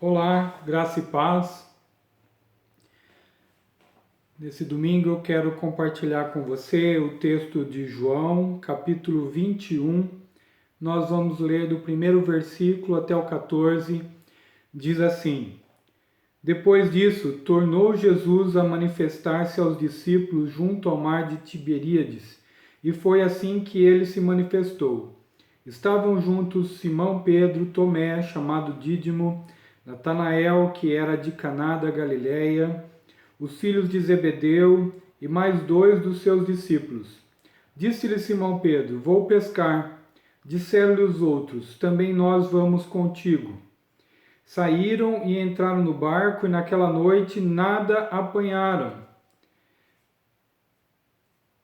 Olá, graça e paz. Nesse domingo eu quero compartilhar com você o texto de João, capítulo 21. Nós vamos ler do primeiro versículo até o 14. Diz assim: Depois disso, tornou Jesus a manifestar-se aos discípulos junto ao mar de Tiberíades, e foi assim que ele se manifestou. Estavam juntos Simão Pedro, Tomé, chamado Dídimo, Natanael, que era de Caná da Galileia, os filhos de Zebedeu e mais dois dos seus discípulos. Disse-lhe Simão Pedro: Vou pescar. Disseram-lhe os outros: Também nós vamos contigo. Saíram e entraram no barco, e naquela noite nada apanharam.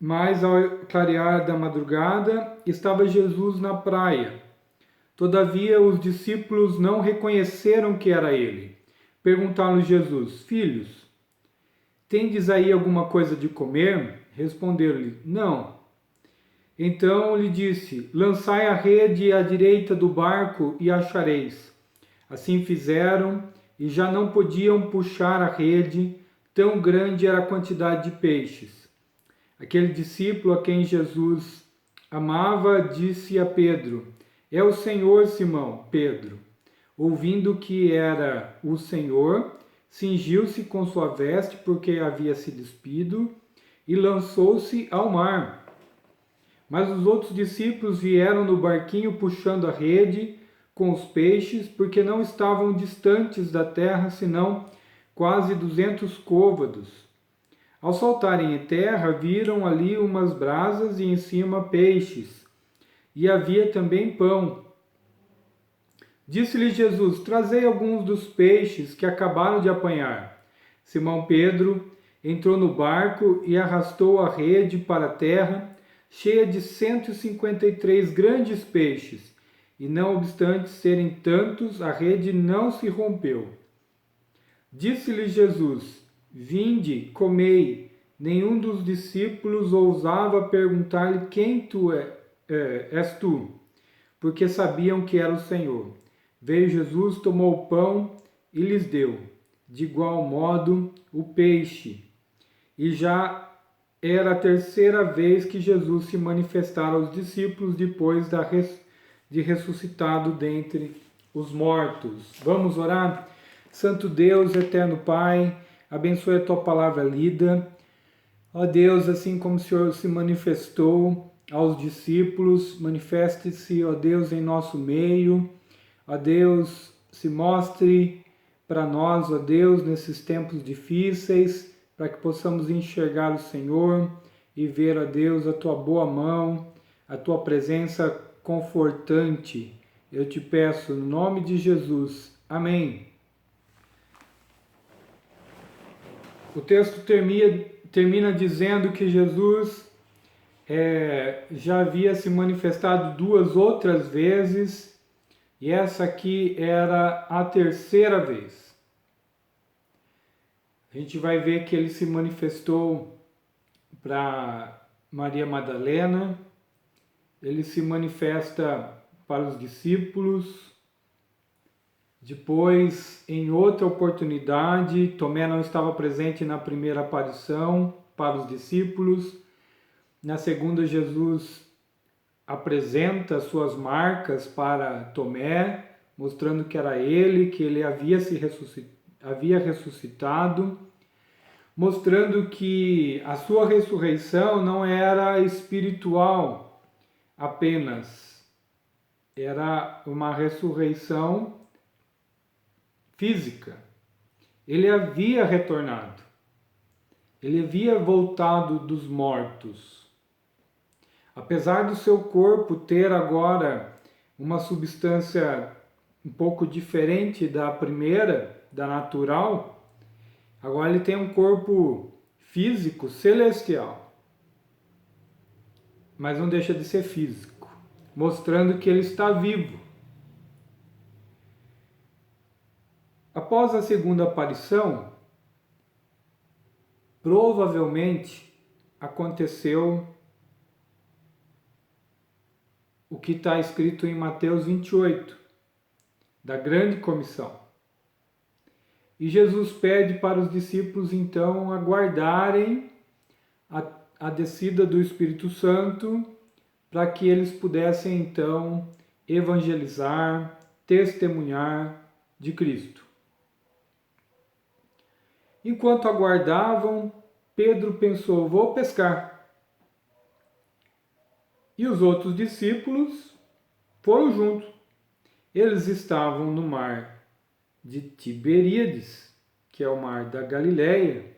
Mas ao clarear da madrugada, estava Jesus na praia. Todavia os discípulos não reconheceram que era ele. Perguntaram-lhe Jesus: Filhos, tendes aí alguma coisa de comer? Responderam-lhe: Não. Então lhe disse: Lançai a rede à direita do barco e achareis. Assim fizeram, e já não podiam puxar a rede, tão grande era a quantidade de peixes. Aquele discípulo a quem Jesus amava disse a Pedro: É o Senhor, Simão. Pedro, ouvindo que era o Senhor, cingiu-se com sua veste, porque havia se despido, e lançou-se ao mar. Mas os outros discípulos vieram no barquinho puxando a rede com os peixes, porque não estavam distantes da terra, senão quase 200 côvados. Ao saltarem em terra, viram ali umas brasas e em cima peixes, e havia também pão. Disse-lhe Jesus: Trazei alguns dos peixes que acabaram de apanhar. Simão Pedro entrou no barco e arrastou a rede para a terra, cheia de 153 grandes peixes, e não obstante serem tantos, a rede não se rompeu. Disse-lhe Jesus: Vinde, comei. Nenhum dos discípulos ousava perguntar-lhe: Quem és tu? Porque sabiam que era o Senhor. Veio Jesus, tomou o pão e lhes deu, de igual modo, o peixe. E já era a terceira vez que Jesus se manifestara aos discípulos depois de ressuscitado dentre os mortos. Vamos orar? Santo Deus, eterno Pai, abençoe a tua palavra lida. Ó Deus, assim como o Senhor se manifestou aos discípulos, manifeste-se, ó Deus, em nosso meio. Ó Deus, se mostre para nós, ó Deus, nesses tempos difíceis, para que possamos enxergar o Senhor e ver, ó Deus, a tua boa mão, a tua presença confortante. Eu te peço, no nome de Jesus. Amém. O texto termina dizendo que Jesus já havia se manifestado 2 outras vezes, e essa aqui era a terceira vez. A gente vai ver que ele se manifestou para Maria Madalena, ele se manifesta para os discípulos. Depois, em outra oportunidade, Tomé não estava presente na primeira aparição para os discípulos. Na segunda, Jesus apresenta suas marcas para Tomé, mostrando que era ele, que ele havia ressuscitado, mostrando que a sua ressurreição não era espiritual apenas, era uma ressurreição física. Ele havia retornado, ele havia voltado dos mortos. Apesar do seu corpo ter agora uma substância um pouco diferente da primeira, da natural, agora ele tem um corpo físico celestial, mas não deixa de ser físico, mostrando que ele está vivo. Após a segunda aparição, provavelmente aconteceu o que está escrito em Mateus 28, da grande comissão. E Jesus pede para os discípulos então aguardarem a descida do Espírito Santo para que eles pudessem então evangelizar, testemunhar de Cristo. Enquanto aguardavam, Pedro pensou: vou pescar. E os outros discípulos foram junto. Eles estavam no mar de Tiberíades, que é o mar da Galileia.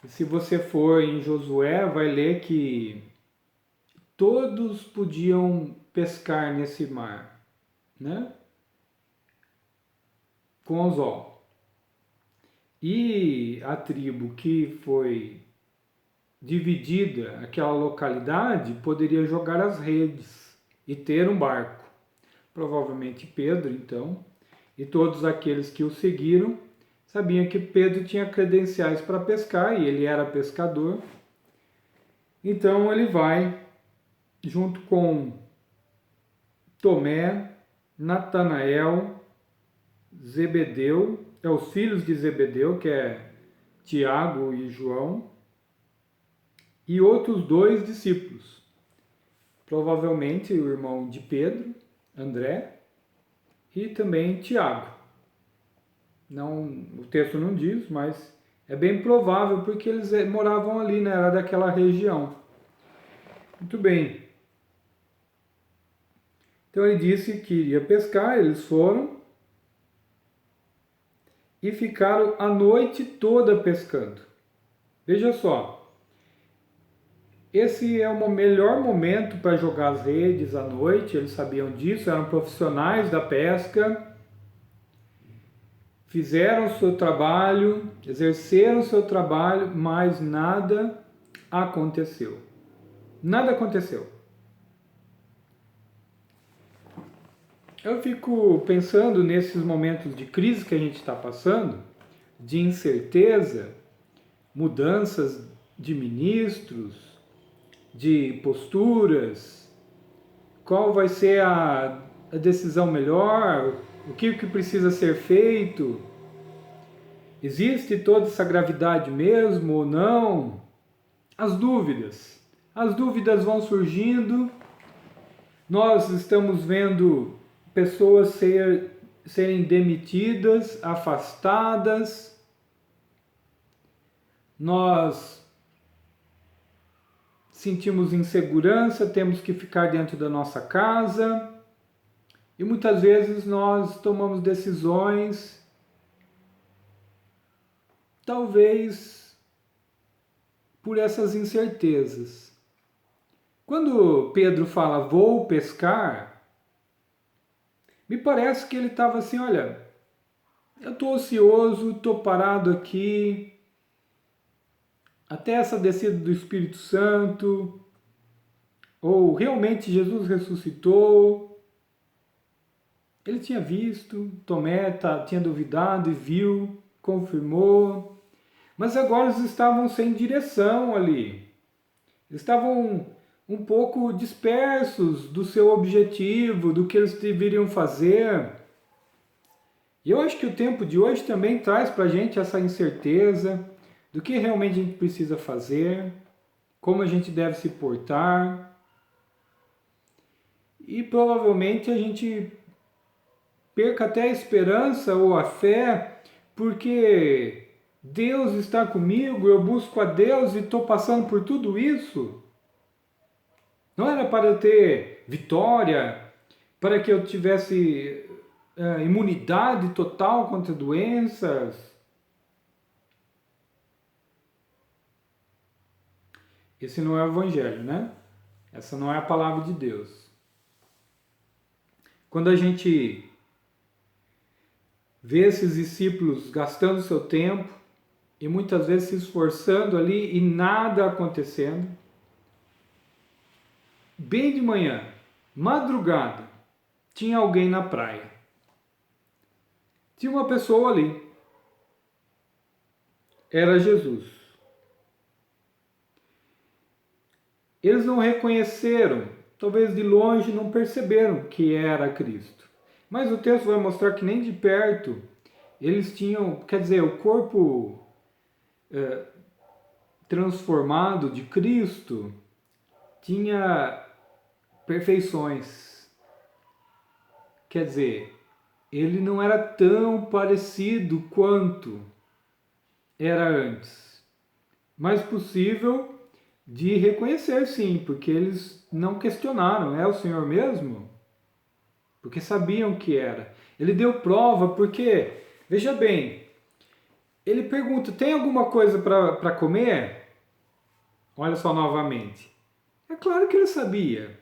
E se você for em Josué, vai ler que todos podiam pescar nesse mar, né? Com anzol. E a tribo que foi dividida, aquela localidade, poderia jogar as redes e ter um barco. Provavelmente Pedro, então, e todos aqueles que o seguiram, sabiam que Pedro tinha credenciais para pescar e ele era pescador. Então ele vai, junto com Tomé, Natanael, Zebedeu, os filhos de Zebedeu, que é Tiago e João, e outros 2 discípulos, provavelmente o irmão de Pedro, André, e também Tiago. Não, o texto não diz, mas é bem provável porque eles moravam ali, né? Era daquela região. Muito bem. Então ele disse que iria pescar, eles foram e ficaram a noite toda pescando. Veja só, esse é o melhor momento para jogar as redes à noite, eles sabiam disso, eram profissionais da pesca, fizeram o seu trabalho, exerceram o seu trabalho, mas nada aconteceu. Nada aconteceu. Eu fico pensando nesses momentos de crise que a gente está passando, de incerteza, mudanças de ministros, de posturas, qual vai ser a decisão melhor, o que precisa ser feito, existe toda essa gravidade mesmo ou não? As dúvidas vão surgindo, nós estamos vendo pessoas serem demitidas, afastadas, nós sentimos insegurança, temos que ficar dentro da nossa casa e muitas vezes nós tomamos decisões, talvez por essas incertezas. Quando Pedro fala vou pescar, me parece que ele estava assim, olha, eu estou ocioso, estou parado aqui, até essa descida do Espírito Santo, ou realmente Jesus ressuscitou. Ele tinha visto, Tomé tinha duvidado e viu, confirmou, mas agora eles estavam sem direção ali. Eles estavam um pouco dispersos do seu objetivo, do que eles deveriam fazer. E eu acho que o tempo de hoje também traz para a gente essa incerteza do que realmente a gente precisa fazer, como a gente deve se portar. E provavelmente a gente perca até a esperança ou a fé, porque Deus está comigo, eu busco a Deus e estou passando por tudo isso. Não era para eu ter vitória, para que eu tivesse imunidade total contra doenças. Esse não é o Evangelho, né? Essa não é a palavra de Deus. Quando a gente vê esses discípulos gastando seu tempo e muitas vezes se esforçando ali e nada acontecendo, bem de manhã, madrugada, tinha alguém na praia. Tinha uma pessoa ali. Era Jesus. Eles não reconheceram, talvez de longe não perceberam que era Cristo. Mas o texto vai mostrar que nem de perto eles tinham, quer dizer, o corpo transformado de Cristo tinha perfeições. Quer dizer, ele não era tão parecido quanto era antes. Mas possível de reconhecer, sim, porque eles não questionaram, é o Senhor mesmo? Porque sabiam que era. Ele deu prova porque, veja bem, ele pergunta, tem alguma coisa para comer? Olha só novamente. É claro que ele sabia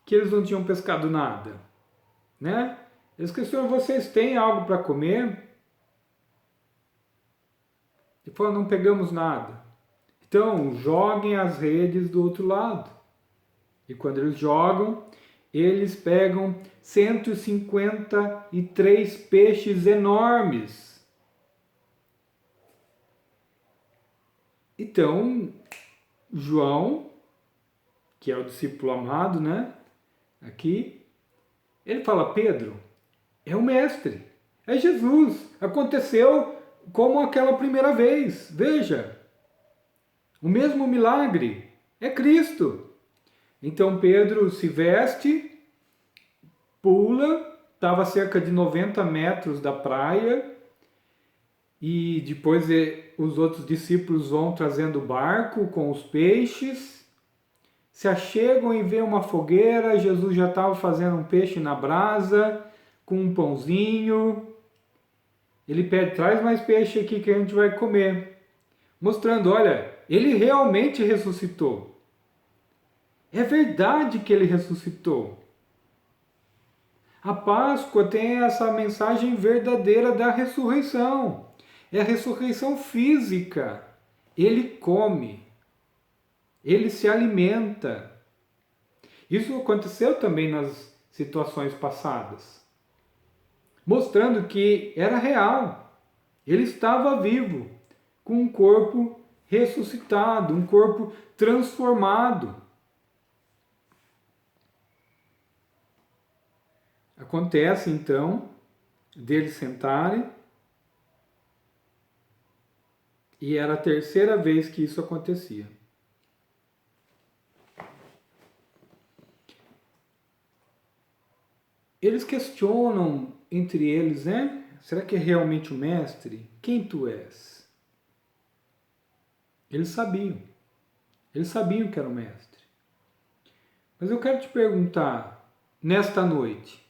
que eles não tinham pescado nada, né? Eles questionam, vocês têm algo para comer? Ele falou, não pegamos nada. Então, joguem as redes do outro lado. E quando eles jogam, eles pegam 153 peixes enormes. Então, João, que é o discípulo amado, né? Aqui, ele fala, Pedro, é o mestre, é Jesus. Aconteceu como aquela primeira vez. Veja, o mesmo milagre é Cristo. Então Pedro se veste, pula, estava a cerca de 90 metros da praia, e depois os outros discípulos vão trazendo o barco com os peixes, se achegam e vê uma fogueira, Jesus já estava fazendo um peixe na brasa, com um pãozinho. Ele pede, traz mais peixe aqui que a gente vai comer. Mostrando, olha, ele realmente ressuscitou. É verdade que ele ressuscitou. A Páscoa tem essa mensagem verdadeira da ressurreição. É a ressurreição física. Ele come. Ele se alimenta. Isso aconteceu também nas situações passadas, mostrando que era real. Ele estava vivo, com um corpo ressuscitado, um corpo transformado. Acontece então deles sentarem, e era a terceira vez que isso acontecia. Eles questionam entre eles, né? Será que é realmente o mestre? Quem tu és? Eles sabiam que era o mestre. Mas eu quero te perguntar, nesta noite,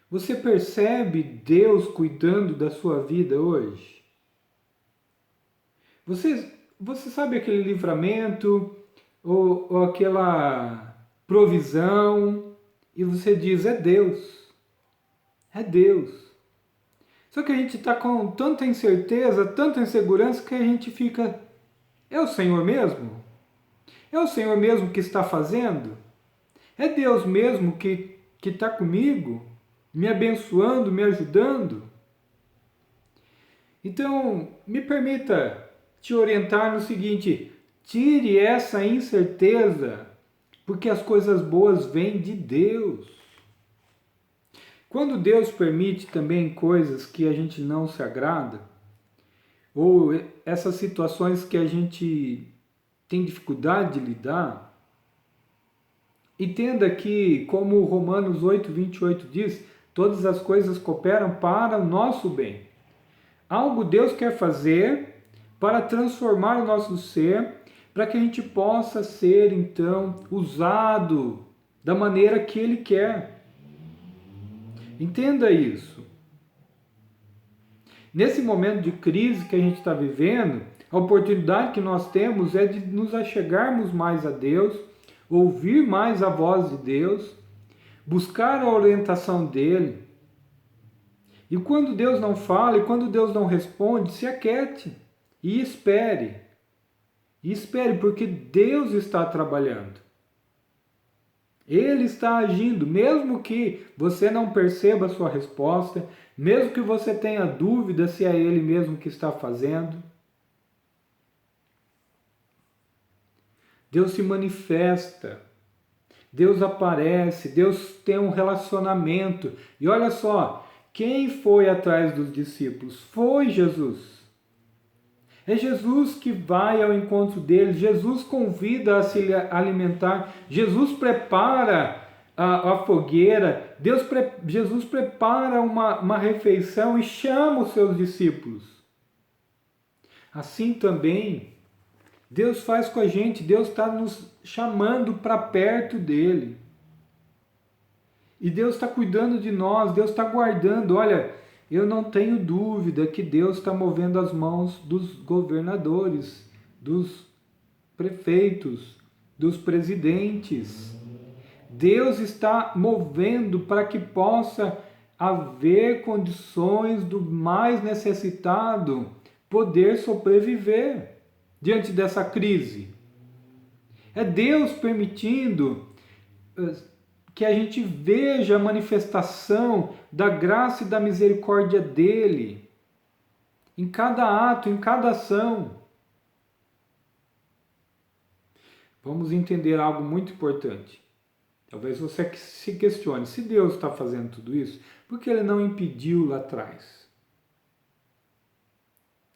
você percebe Deus cuidando da sua vida hoje? Você sabe aquele livramento ou aquela provisão e você diz, é Deus. É Deus. Só que a gente está com tanta incerteza, tanta insegurança que a gente fica, é o Senhor mesmo? É o Senhor mesmo que está fazendo? É Deus mesmo que está comigo, me abençoando, me ajudando? Então, me permita te orientar no seguinte, tire essa incerteza, porque as coisas boas vêm de Deus. Quando Deus permite também coisas que a gente não se agrada, ou essas situações que a gente tem dificuldade de lidar, entenda que, como Romanos 8:28 diz, todas as coisas cooperam para o nosso bem. Algo Deus quer fazer para transformar o nosso ser, para que a gente possa ser, então, usado da maneira que Ele quer. Entenda isso. Nesse momento de crise que a gente está vivendo, a oportunidade que nós temos é de nos achegarmos mais a Deus, ouvir mais a voz de Deus, buscar a orientação dEle. E quando Deus não fala, e quando Deus não responde, se aquiete e espere. E espere, porque Deus está trabalhando. Ele está agindo, mesmo que você não perceba a sua resposta, mesmo que você tenha dúvida se é Ele mesmo que está fazendo. Deus se manifesta, Deus aparece, Deus tem um relacionamento. E olha só, Quem foi atrás dos discípulos? Foi Jesus. É Jesus que vai ao encontro deles, Jesus convida a se alimentar, Jesus prepara a fogueira, Jesus prepara uma refeição e chama os seus discípulos. Assim também, Deus faz com a gente, Deus está nos chamando para perto dele. E Deus está cuidando de nós, Deus está guardando. Olha, eu não tenho dúvida que Deus está movendo as mãos dos governadores, dos prefeitos, dos presidentes. Deus está movendo para que possa haver condições do mais necessitado poder sobreviver diante dessa crise. É Deus permitindo que a gente veja a manifestação da graça e da misericórdia dele em cada ato, em cada ação. Vamos entender algo muito importante. Talvez você se questione, se Deus está fazendo tudo isso, por que ele não impediu lá atrás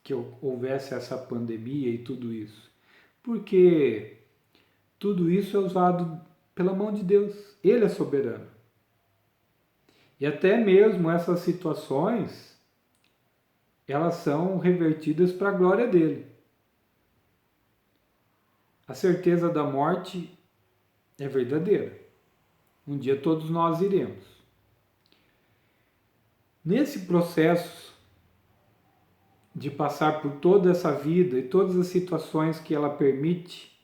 que houvesse essa pandemia e tudo isso? Porque tudo isso é usado pela mão de Deus. Ele é soberano. E até mesmo essas situações, elas são revertidas para a glória dele. A certeza da morte é verdadeira. Um dia todos nós iremos. Nesse processo de passar por toda essa vida e todas as situações que ela permite,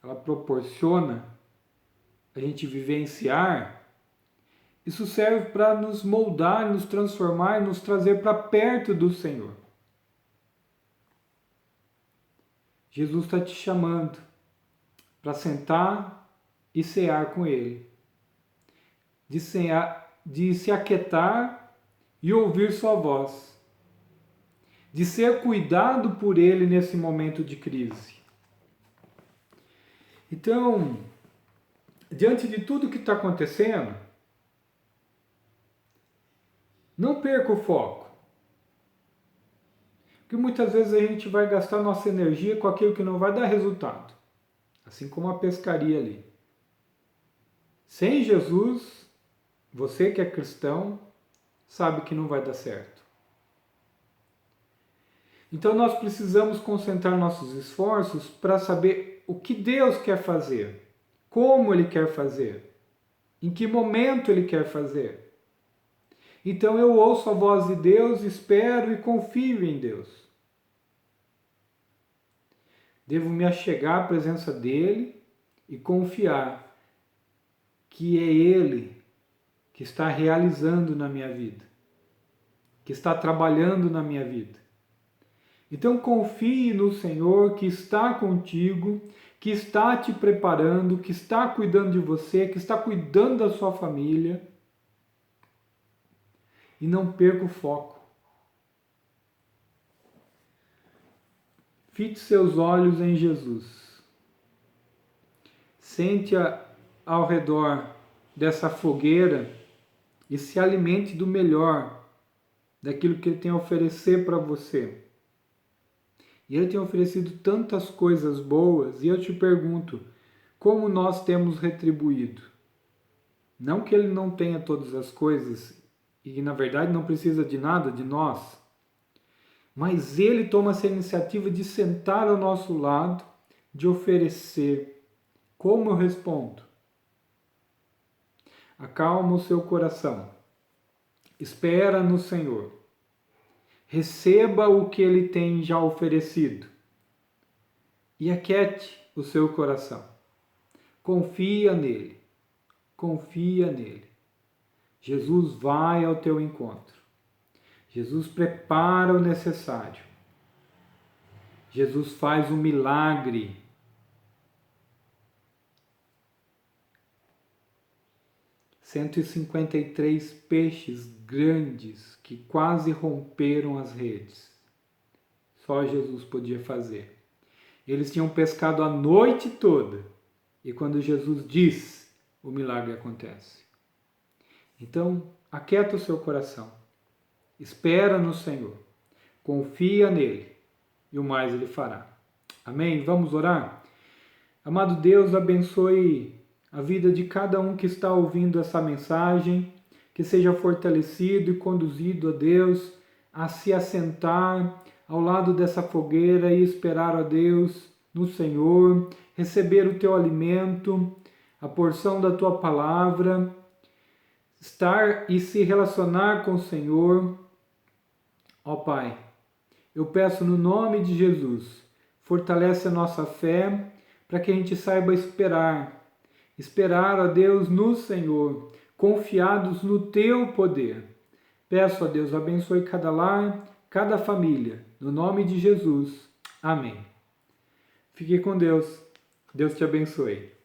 ela proporciona a gente vivenciar, isso serve para nos moldar, nos transformar, nos trazer para perto do Senhor. Jesus está te chamando para sentar e cear com Ele, de se aquietar e ouvir sua voz, de ser cuidado por Ele nesse momento de crise. Então, diante de tudo que está acontecendo, não perca o foco. Porque muitas vezes a gente vai gastar nossa energia com aquilo que não vai dar resultado. Assim como a pescaria ali. Sem Jesus, você que é cristão, sabe que não vai dar certo. Então nós precisamos concentrar nossos esforços para saber o que Deus quer fazer, como Ele quer fazer, em que momento Ele quer fazer. Então eu ouço a voz de Deus, espero e confio em Deus. Devo me achegar à presença dEle e confiar que é Ele que está realizando na minha vida, que está trabalhando na minha vida. Então confie no Senhor que está contigo, que está te preparando, que está cuidando de você, que está cuidando da sua família. E não perca o foco. Fite seus olhos em Jesus. Sente ao redor dessa fogueira e se alimente do melhor, daquilo que Ele tem a oferecer para você. E Ele tem oferecido tantas coisas boas, e eu te pergunto, como nós temos retribuído? Não que Ele não tenha todas as coisas, e na verdade não precisa de nada de nós, mas Ele toma essa iniciativa de sentar ao nosso lado, de oferecer. Como eu respondo? Acalma o seu coração. Espera no Senhor. Receba o que Ele tem já oferecido. E aquiete o seu coração. Confia nele. Confia nele. Jesus vai ao teu encontro. Jesus prepara o necessário. Jesus faz um milagre. $153 peixes grandes que quase romperam as redes. Só Jesus podia fazer. Eles tinham pescado a noite toda. E quando Jesus diz, o milagre acontece. Então, aquieta o seu coração. Espera no Senhor, confia nele e o mais ele fará. Amém? Vamos orar? Amado Deus, abençoe a vida de cada um que está ouvindo essa mensagem, que seja fortalecido e conduzido a Deus a se assentar ao lado dessa fogueira e esperar a Deus no Senhor, receber o teu alimento, a porção da tua palavra, estar e se relacionar com o Senhor. Ó Pai, eu peço no nome de Jesus, fortalece a nossa fé para que a gente saiba esperar a Deus no Senhor, confiados no teu poder. Peço a Deus, abençoe cada lar, cada família, no nome de Jesus. Amém. Fique com Deus. Deus te abençoe.